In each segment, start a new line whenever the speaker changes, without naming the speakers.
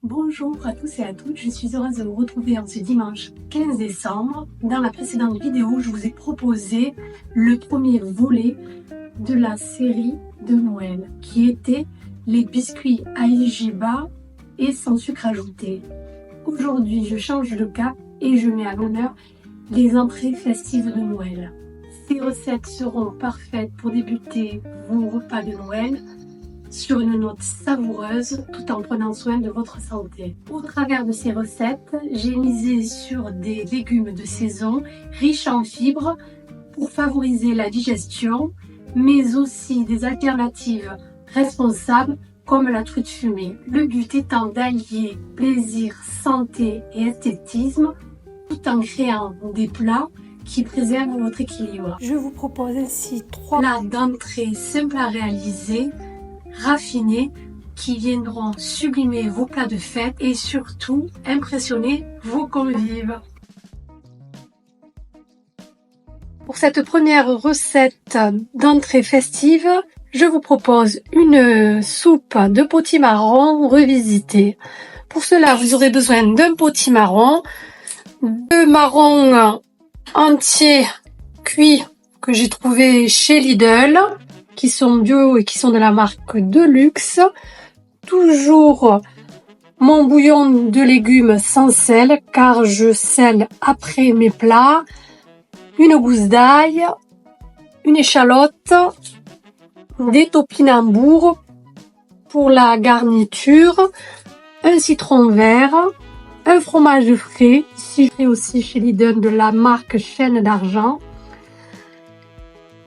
Bonjour à tous et à toutes, je suis heureuse de vous retrouver en ce dimanche 15 décembre. Dans la précédente vidéo, je vous ai proposé le premier volet de la série de Noël, qui était les biscuits à Ilgiba et sans sucre ajouté. Aujourd'hui, je change de cap et je mets à l'honneur les entrées festives de Noël. Ces recettes seront parfaites pour débuter vos repas de Noël sur une note savoureuse tout en prenant soin de votre santé. Au travers de ces recettes, j'ai misé sur des légumes de saison riches en fibres pour favoriser la digestion, mais aussi des alternatives responsables comme la truite fumée. Le but étant d'allier plaisir, santé et esthétisme tout en créant des plats qui préservent votre équilibre. Je vous propose ainsi 3 plats d'entrée simples à réaliser, raffinés, qui viendront sublimer vos plats de fête et surtout impressionner vos convives. Pour cette première recette d'entrée festive, je vous propose une soupe de potimarron revisitée. Pour cela, vous aurez besoin d'un potimarron, de marrons entiers cuits que j'ai trouvé chez Lidl, qui sont bio et qui sont de la marque Deluxe. Toujours mon bouillon de légumes sans sel, car je sèle après mes plats. Une gousse d'ail, une échalote, des topinambours pour la garniture, un citron vert, un fromage frais, ici j'ai aussi chez Lidl de la marque Chaîne d'Argent,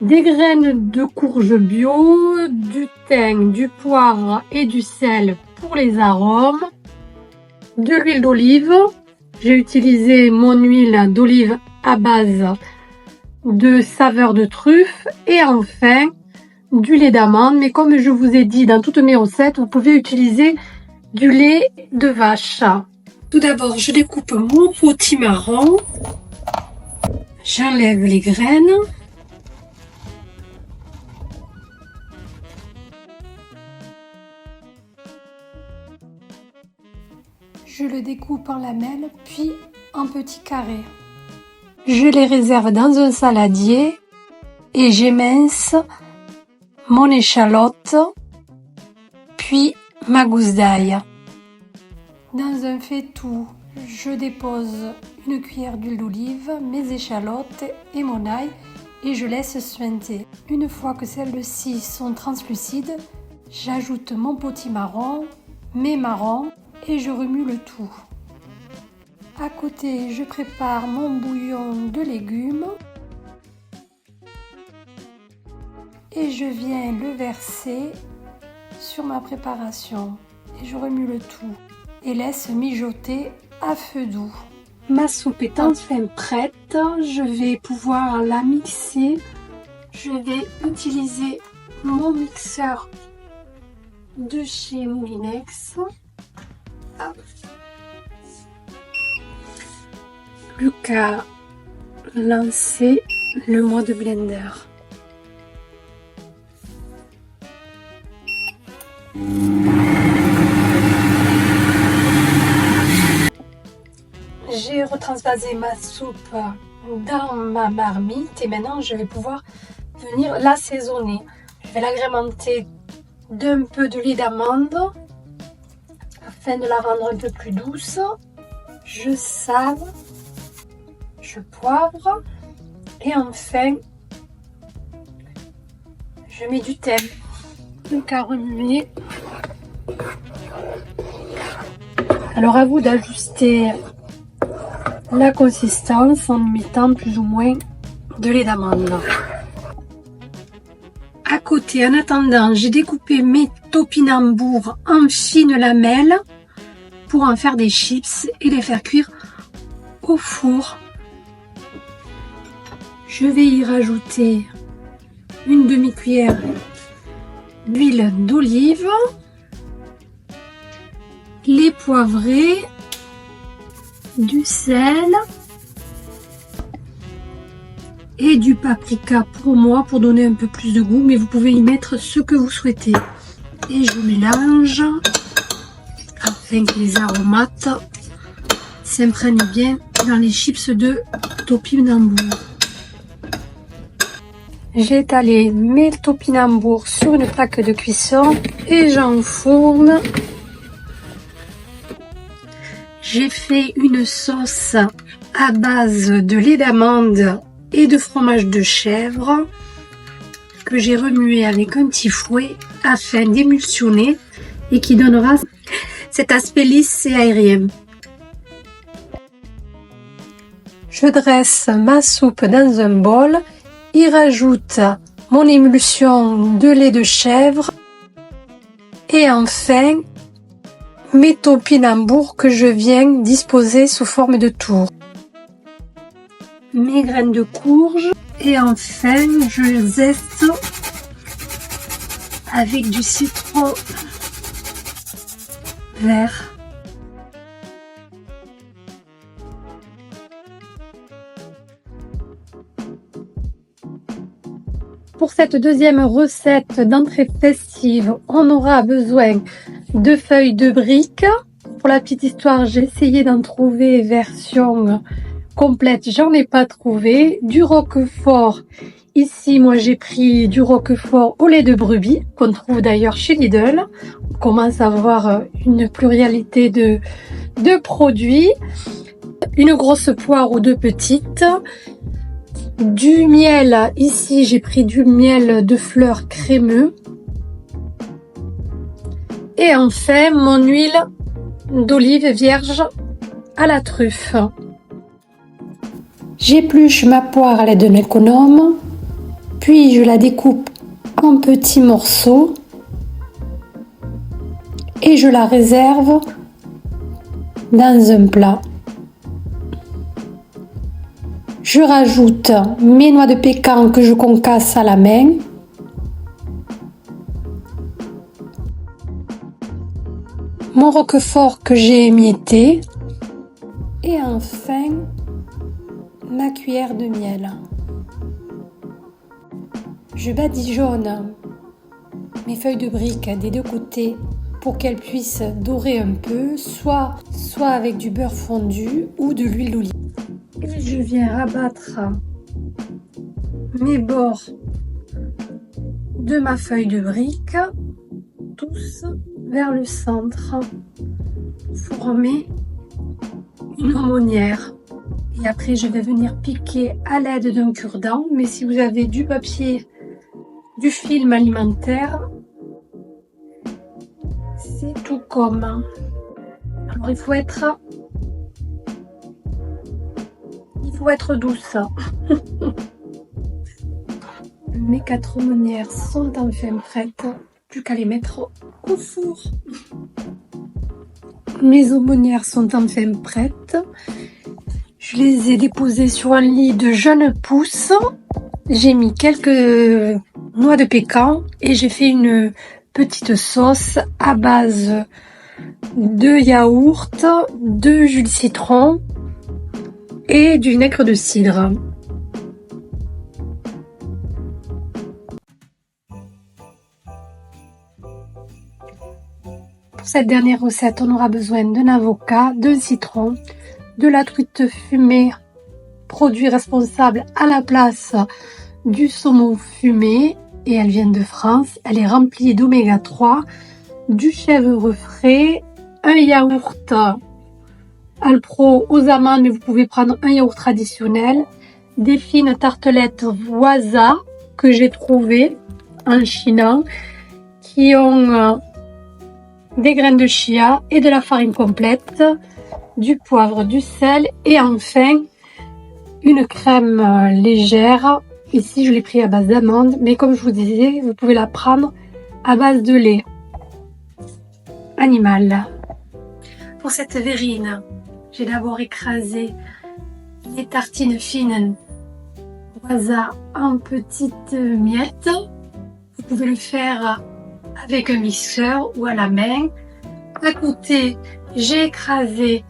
des graines de courge bio, du thym, du poivre et du sel pour les arômes, de l'huile d'olive. J'ai utilisé mon huile d'olive à base de saveur de truffe et enfin du lait d'amande. Mais comme je vous ai dit dans toutes mes recettes, vous pouvez utiliser du lait de vache. Tout d'abord, je découpe mon potimarron. J'enlève les graines. Je le découpe en lamelles, puis en petits carrés. Je les réserve dans un saladier et j'émince mon échalote, puis ma gousse d'ail. Dans un faitout, je dépose une cuillère d'huile d'olive, mes échalotes et mon ail et je laisse suinter. Une fois que celles-ci sont translucides, j'ajoute mon potimarron, mes marrons et je remue le tout. À côté, je prépare mon bouillon de légumes et je viens le verser sur ma préparation et je remue le tout et laisse mijoter à feu doux. Ma soupe est enfin prête, je vais pouvoir la mixer. Je vais utiliser mon mixeur de chez Moulinex. Plus qu'à lancer le mode blender. J'ai retransvasé ma soupe dans ma marmite et maintenant je vais pouvoir venir l'assaisonner. Je vais l'agrémenter d'un peu de lait d'amande afin de la rendre un peu plus douce. Je sale, je poivre et enfin je mets du thym. Donc à remuer. Alors à vous d'ajuster la consistance en mettant plus ou moins de lait d'amande. À côté, en attendant, j'ai découpé mes topinambours en fines lamelles pour en faire des chips et les faire cuire au four. Je vais y rajouter une demi-cuillère d'huile d'olive, les poivrés, du sel et du paprika pour moi pour donner un peu plus de goût, mais vous pouvez y mettre ce que vous souhaitez. Et je mélange afin que les aromates s'imprègnent bien dans les chips de topinambour. J'ai étalé mes topinambours sur une plaque de cuisson et j'enfourne. J'ai fait une sauce à base de lait d'amande et de fromage de chèvre que j'ai remué avec un petit fouet afin d'émulsionner et qui donnera cet aspect lisse et aérien. Je dresse ma soupe dans un bol, y rajoute mon émulsion de lait de chèvre et enfin mes topinambours que je viens disposer sous forme de tour. Mes graines de courge et enfin je zeste avec du citron vert. Pour cette deuxième recette d'entrée festive, on aura besoin de feuilles de briques. Pour la petite histoire, j'ai essayé d'en trouver version complète, j'en ai pas trouvé. Du roquefort, ici moi j'ai pris du roquefort au lait de brebis, qu'on trouve d'ailleurs chez Lidl. On commence à avoir une pluralité de produits. Une grosse poire ou deux petites. Du miel, ici j'ai pris du miel de fleurs crémeux. Et enfin mon huile d'olive vierge à la truffe. J'épluche ma poire à l'aide d'un économe, puis je la découpe en petits morceaux et je la réserve dans un plat. Je rajoute mes noix de pécan que je concasse à la main. Mon roquefort que j'ai émietté. Et enfin, ma cuillère de miel. Je badigeonne mes feuilles de briques des deux côtés pour qu'elles puissent dorer un peu, soit avec du beurre fondu ou de l'huile d'olive. Et je viens rabattre mes bords de ma feuille de brique, tous vers le centre, former une aumônière. Et après, je vais venir piquer à l'aide d'un cure-dent, mais si vous avez du papier, du film alimentaire, c'est tout comme. Alors, il faut être douce. Mes 4 aumônières sont enfin prêtes, plus qu'à les mettre au four. Mes aumônières sont enfin prêtes. Je les ai déposées sur un lit de jeunes pousses. J'ai mis quelques noix de pécan et j'ai fait une petite sauce à base de yaourt, de jus de citron et du vinaigre de cidre. Pour cette dernière recette, on aura besoin d'un avocat, d'un citron, de la truite fumée, produit responsable à la place du saumon fumé, et elle vient de France. Elle est remplie d'oméga 3, du chèvre frais, un yaourt Alpro aux amandes, mais vous pouvez prendre un yaourt traditionnel, des fines tartelettes Voisa que j'ai trouvées en Chine, qui ont des graines de chia et de la farine complète, du poivre, du sel et enfin une crème légère. Ici je l'ai pris à base d'amandes, mais comme je vous disais, vous pouvez la prendre à base de lait animal. Pour cette verrine, j'ai d'abord écrasé les tartines fines Voisa en petites miettes. Vous pouvez le faire avec un mixeur ou à la main. À côté, j'ai écrasé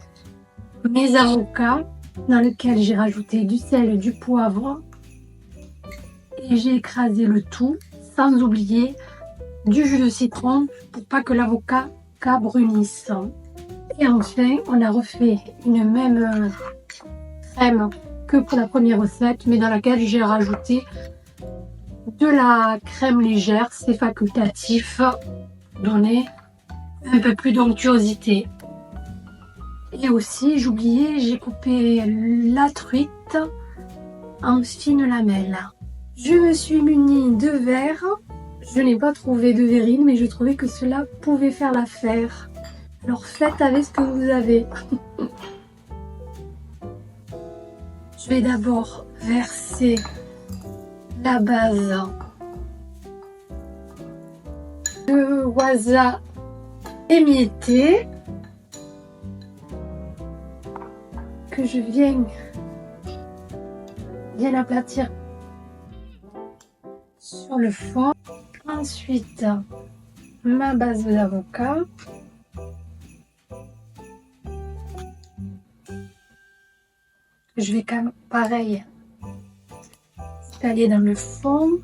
mes avocats dans lesquels j'ai rajouté du sel et du poivre. Et j'ai écrasé le tout sans oublier du jus de citron pour pas que l'avocat brunisse. Et enfin, on a refait une même crème que pour la première recette, mais dans laquelle j'ai rajouté de la crème légère. C'est facultatif, donner un peu plus d'onctuosité. Et aussi, j'oubliais, j'ai coupé la truite en fines lamelles. Je me suis munie de verre. Je n'ai pas trouvé de verrine, mais je trouvais que cela pouvait faire l'affaire. Alors faites avec ce que vous avez. Je vais d'abord verser la base de waza émietté que je viens bien aplatir sur le fond. Ensuite, ma base d'avocat. Je vais quand même, pareil, étaler dans le fond.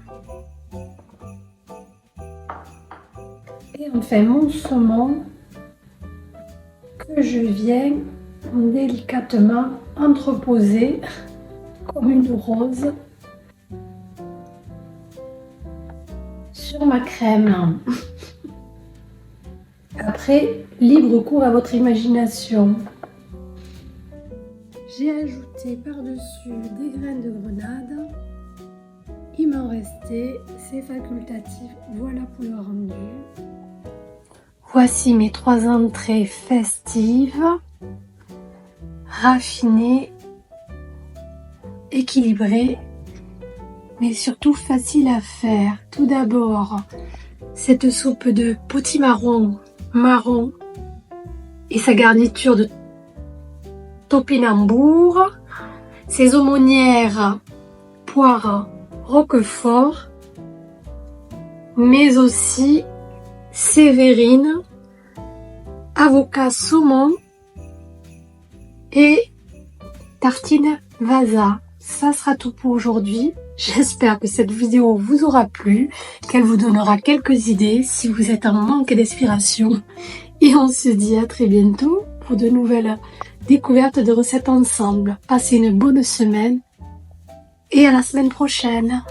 Et enfin, mon saumon que je viens délicatement entreposer comme une rose sur ma crème. Après, libre cours à votre imagination. J'ai ajouté par-dessus des graines de grenade. Il m'en restait, c'est facultatif. Voilà pour le rendu. Voici mes 3 entrées festives, raffinées, équilibrées, mais surtout faciles à faire. Tout d'abord, cette soupe de potimarron marron et sa garniture de topinambour, ses aumônières poire roquefort, mais aussi sévérine, avocat saumon et tartine Vaza. Ça sera tout pour aujourd'hui. J'espère que cette vidéo vous aura plu, qu'elle vous donnera quelques idées si vous êtes en manque d'inspiration. Et on se dit à très bientôt pour de nouvelles découvertes de recettes ensemble. Passez une bonne semaine et à la semaine prochaine.